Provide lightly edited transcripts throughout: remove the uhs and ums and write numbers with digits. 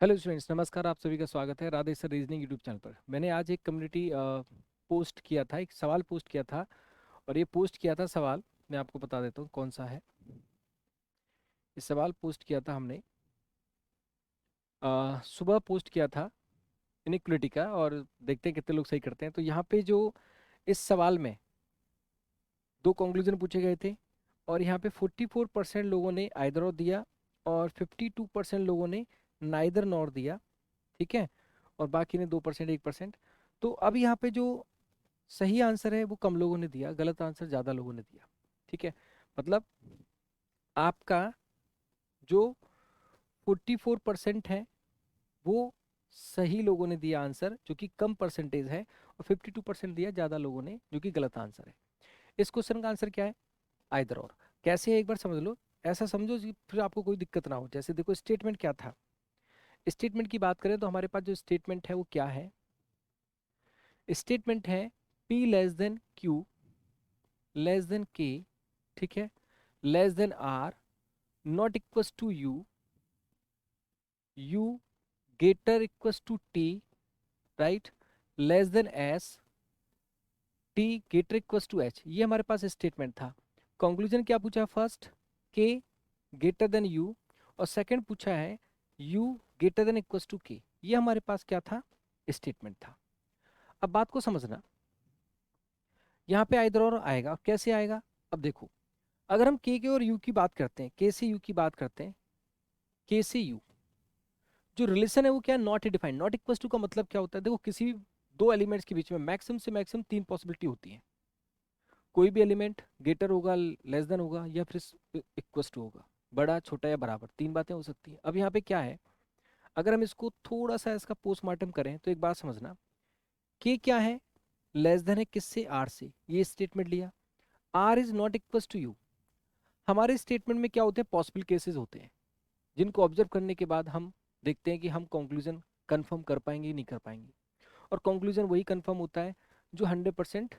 Hello students, नमस्कार। आप सभी का स्वागत है Radhe sir reasoning YouTube channel पर। मैंने आज एक कम्युनिटी पोस्ट किया था, एक सवाल पोस्ट किया था। और ये पोस्ट किया था सवाल, मैं आपको बता देता हूँ कौन सा है। इस सवाल पोस्ट किया था हमने सुबह पोस्ट किया था इनइक्वलिटी का, और देखते हैं कितने लोग सही करते हैं। तो यहाँ पे जो इस सवाल में दो कंक्लूजन पूछे गए थे, और यहाँ पे 44% लोगों ने आइदर और दिया, और 52% लोगों ने नाइदर नॉर दिया। ठीक है, और बाकी ने 2%, 1%। तो अब यहाँ पे जो सही आंसर है वो कम लोगों ने दिया, गलत आंसर ज़्यादा लोगों ने दिया। ठीक है, मतलब आपका जो 44% है वो सही लोगों ने दिया आंसर, जो कि कम परसेंटेज है, और 52% दिया ज़्यादा लोगों ने, जो कि गलत आंसर है। इस क्वेश्चन का आंसर क्या है? आइदर और। कैसे है एक बार समझ लो। ऐसा समझो कि फिर आपको कोई दिक्कत ना हो। जैसे देखो, स्टेटमेंट क्या था। स्टेटमेंट की बात करें तो हमारे पास जो स्टेटमेंट है वो क्या है? स्टेटमेंट है P less than Q less than K, ठीक है, less than R, not equals to U greater equals to T, right, less than S, T greater equals to H। ये हमारे पास स्टेटमेंट था। कंक्लूजन क्या पूछा? First K greater than U, और second पूछा है U greater than equals to K। ये हमारे पास क्या था? स्टेटमेंट था। अब बात को समझना, यहाँ पे आइदर और आएगा। कैसे आएगा? अब देखो, अगर हम के और यू की बात करते हैं, के से यू की बात करते हैं, के से यू जो रिलेशन है वो क्या है? Not defined. Not equal to का मतलब क्या होता है? देखो, किसी भी दो एलिमेंट्स के बीच में मैक्सिमम से मैक्सिमम तीन पॉसिबिलिटी होती है। कोई भी एलिमेंट ग्रेटर होगा, लेस देन होगा, या फिर इक्वल टू होगा। बड़ा, छोटा या बराबर, तीन बातें हो सकती हैं। अब यहाँ पे क्या है, अगर हम इसको थोड़ा सा इसका पोस्टमार्टम करें तो एक बात समझना, के क्या है? लेस देन है किससे? आर से। ये स्टेटमेंट लिया। R is not equal to U. हमारे स्टेटमेंट में क्या होते हैं? पॉसिबल केसेस होते हैं, जिनको ऑब्जर्व करने के बाद हम देखते हैं कि हम कंक्लूजन कंफर्म कर पाएंगे नहीं कर पाएंगे। और कंक्लूजन वही कंफर्म होता है जो 100%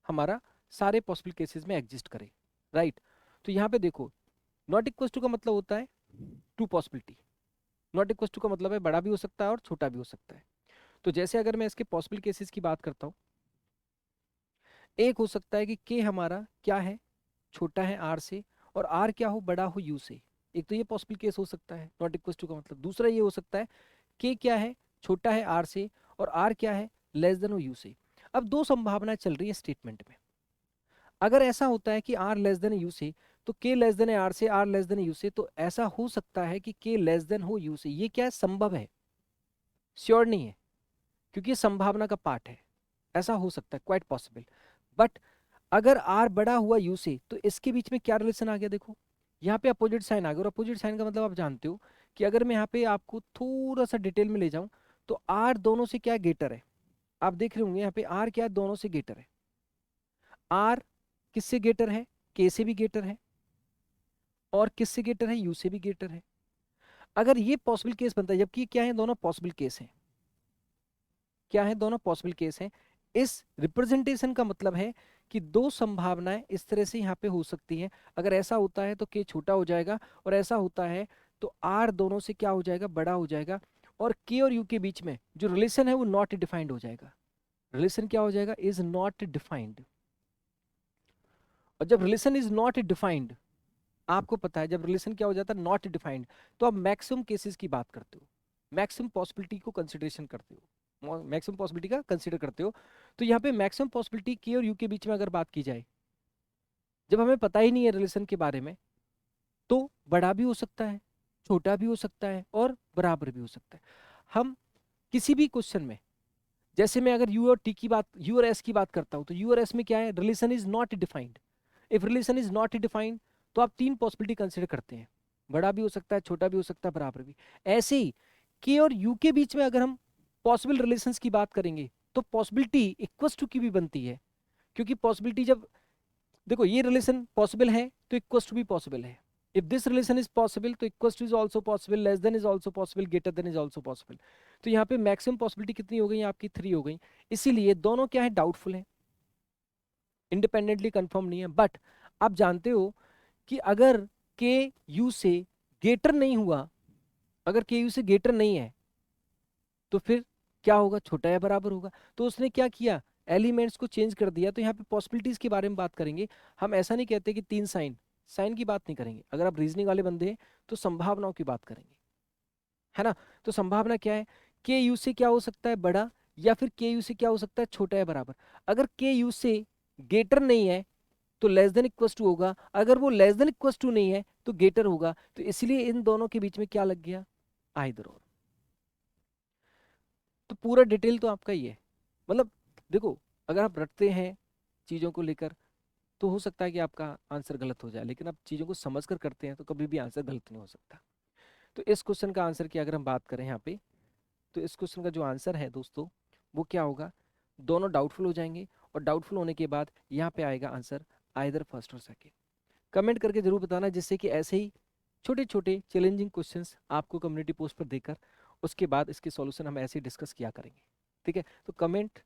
हमारा सारे पॉसिबल केसेस में एग्जिस्ट करे, राइट। तो यहाँ पे देखो, नॉट इक्वल टू का मतलब होता है two possibility. Not equal to का मतलब है बड़ा भी हो सकता है और छोटा भी हो सकता है। तो जैसे अगर मैं इसके पॉसिबल केसेस की बात करता हूँ, एक हो सकता है कि के हमारा क्या है? छोटा है आर से, और आर क्या हो? बड़ा हो यू से। एक तो ये पॉसिबल केस हो सकता है नॉट इक्वल टू का मतलब। दूसरा ये हो सकता है के क्या है? छोटा है आर से, और आर क्या है? लेस देन हो यू से। अब दो संभावनाएं चल रही है स्टेटमेंट में। अगर ऐसा होता है कि आर लेस देन यू से, तो के लेस देन है आर से, आर लेस देन यू से, तो ऐसा हो सकता है कि के लेस देन हो यू से। ये क्या है? संभव है, श्योर नहीं है, क्योंकि ये संभावना का पार्ट है। ऐसा हो सकता है, क्वाइट पॉसिबल। बट अगर आर बड़ा हुआ यू से, तो इसके बीच में क्या रिलेशन आ गया? देखो, यहाँ पे अपोजिट साइन आ गया। और अपोजिट साइन का मतलब आप जानते हो कि अगर मैं यहाँ पे आपको थोड़ा सा डिटेल में ले जाऊं, तो आर दोनों से क्या गेटर है? आप देख रहे होंगे यहाँ पे आर क्या है? दोनों से गेटर है। आर किससे गेटर है? के से भी गेटर है, और किससे गेटर है? यू से भी गेटर है। अगर ये पॉसिबल केस बनता है, जबकि क्या है? दोनों पॉसिबल केस हैं। क्या है? दोनों पॉसिबल केस हैं। इस रिप्रेजेंटेशन का मतलब है कि दो संभावनाएं इस तरह से यहाँ पे हो सकती हैं। अगर ऐसा होता है तो के छोटा हो जाएगा, और ऐसा होता है तो आर दोनों से क्या हो जाएगा? बड़ा हो जाएगा। और के और यू के बीच में जो रिलेशन है वो नॉट डिफाइंड हो जाएगा। रिलेशन क्या हो जाएगा? Is not defined. और जब रिलेशन इज नॉट डिफाइंड, आपको पता है जब रिलेशन क्या हो जाता है? नॉट डिफाइंड, तो आप मैक्सिमम केसेस की बात करते हो, मैक्सिमम पॉसिबिलिटी को कंसिडरेशन करते हो, मैक्सिमम पॉसिबिलिटी का कंसिडर करते हो। तो यहाँ पे मैक्सिमम पॉसिबिलिटी के और यू के बीच में अगर बात की जाए, जब हमें पता ही नहीं है रिलेशन के बारे में, तो बड़ा भी हो सकता है, छोटा भी हो सकता है, और बराबर भी हो सकता है। हम किसी भी क्वेश्चन में, जैसे मैं अगर यू और टी की बात, यू और एस की बात करता हूं, तो यू और एस में क्या है? Relation is not defined. If relation is not defined, तो आप तीन पॉसिबिलिटी कंसिडर करते हैं, बड़ा भी हो सकता है, छोटा भी हो सकता है, बराबर भी। ऐसे ही के और यू के बीच में अगर हम पॉसिबल रिलेशंस की बात करेंगे, तो पॉसिबिलिटी इक्वल टू की भी बनती है। क्योंकि पॉसिबिलिटी जब, देखो, ये रिलेशन पॉसिबल है तो इक्वल टू भी पॉसिबल है। If this relation is possible, तो equal to is also possible, less than is also possible, greater than is also possible. तो यहाँ पे मैक्सिमम पॉसिबिलिटी कितनी हो गई? आपकी 3 हो गई। इसीलिए दोनों क्या है? डाउटफुल है, इंडिपेंडेंटली कंफर्म नहीं है। बट आप जानते हो कि अगर के यू से ग्रेटर नहीं हुआ, अगर के यू से ग्रेटर नहीं है, तो फिर क्या होगा, छोटा या बराबर होगा। तो उसने क्या किया, एलिमेंट्स को चेंज कर दिया। तो यहाँ पे पॉसिबिलिटीज के बारे में बात करेंगे। हम ऐसा नहीं कहते कि 3 साइन, साइन की बात नहीं करेंगे। अगर आप रीजनिंग वाले बंदे हैं तो संभावनाओं की बात करेंगे, है ना। तो संभावना क्या है, के यू से क्या हो सकता है, बड़ा, या फिर के यू से क्या हो सकता है, छोटा या बराबर। अगर के यू से ग्रेटर नहीं है तो लेस देन इक्वल टू होगा, अगर वो लेस देन इक्वल टू नहीं है तो ग्रेटर होगा। तो इसलिए इन दोनों के बीच में क्या लग गया, आइदर और। तो पूरा डिटेल तो आपका ही है। मतलब देखो, अगर आप रटते हैं चीजों को लेकर तो हो सकता है कि आपका आंसर गलत हो जाए, लेकिन आप चीजों को समझ कर करते हैं तो कभी भी आंसर गलत नहीं हो सकता। तो इस क्वेश्चन का आंसर की अगर हम बात करें यहाँ पे, तो इस क्वेश्चन का जो आंसर है दोस्तों वो क्या होगा, दोनों डाउटफुल हो जाएंगे, और डाउटफुल होने के बाद यहाँ पे आएगा आंसर आइदर फर्स्ट और सेकेंड। कमेंट करके जरूर बताना, जिससे कि ऐसे ही छोटे छोटे चैलेंजिंग क्वेश्चंस आपको कम्युनिटी पोस्ट पर देकर उसके बाद इसके सॉल्यूशन हम ऐसे ही डिस्कस किया करेंगे। ठीक है, तो कमेंट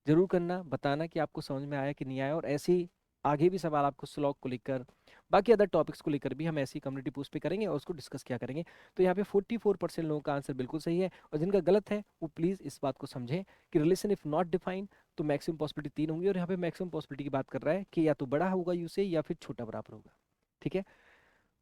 जरूर करना, बताना कि आपको समझ में आया कि नहीं आया, और ऐसे ही आगे भी सवाल आपको स्लॉग को लेकर, बाकी अदर टॉपिक्स को लेकर भी हम ऐसी कम्युनिटी पोस्ट पे करेंगे और उसको डिस्कस किया करेंगे। तो यहाँ पे 44% लोगों का आंसर बिल्कुल सही है, और जिनका गलत है वो प्लीज़ इस बात को समझें कि रिलेशन इफ नॉट डिफाइंड तो मैक्सिमम पॉसिबिलिटी 3 होंगी, और यहाँ पे मैक्सिमम पॉसिबिलिटी की बात कर रहा है कि या तो बड़ा होगा यू से या फिर छोटा बराबर होगा। ठीक है,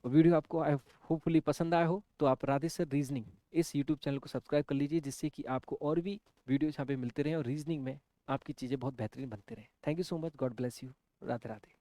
और वीडियो आपको होपफुली पसंद आया हो तो आप राधे सर रीजनिंग इस यूट्यूब चैनल को सब्सक्राइब कर लीजिए, जिससे कि आपको और भी वीडियोज यहाँ पे मिलते रहें और रीजनिंग में आपकी चीज़ें बहुत बेहतरीन बनते रहें। Thank you so much, God bless you, Radhe Radhe.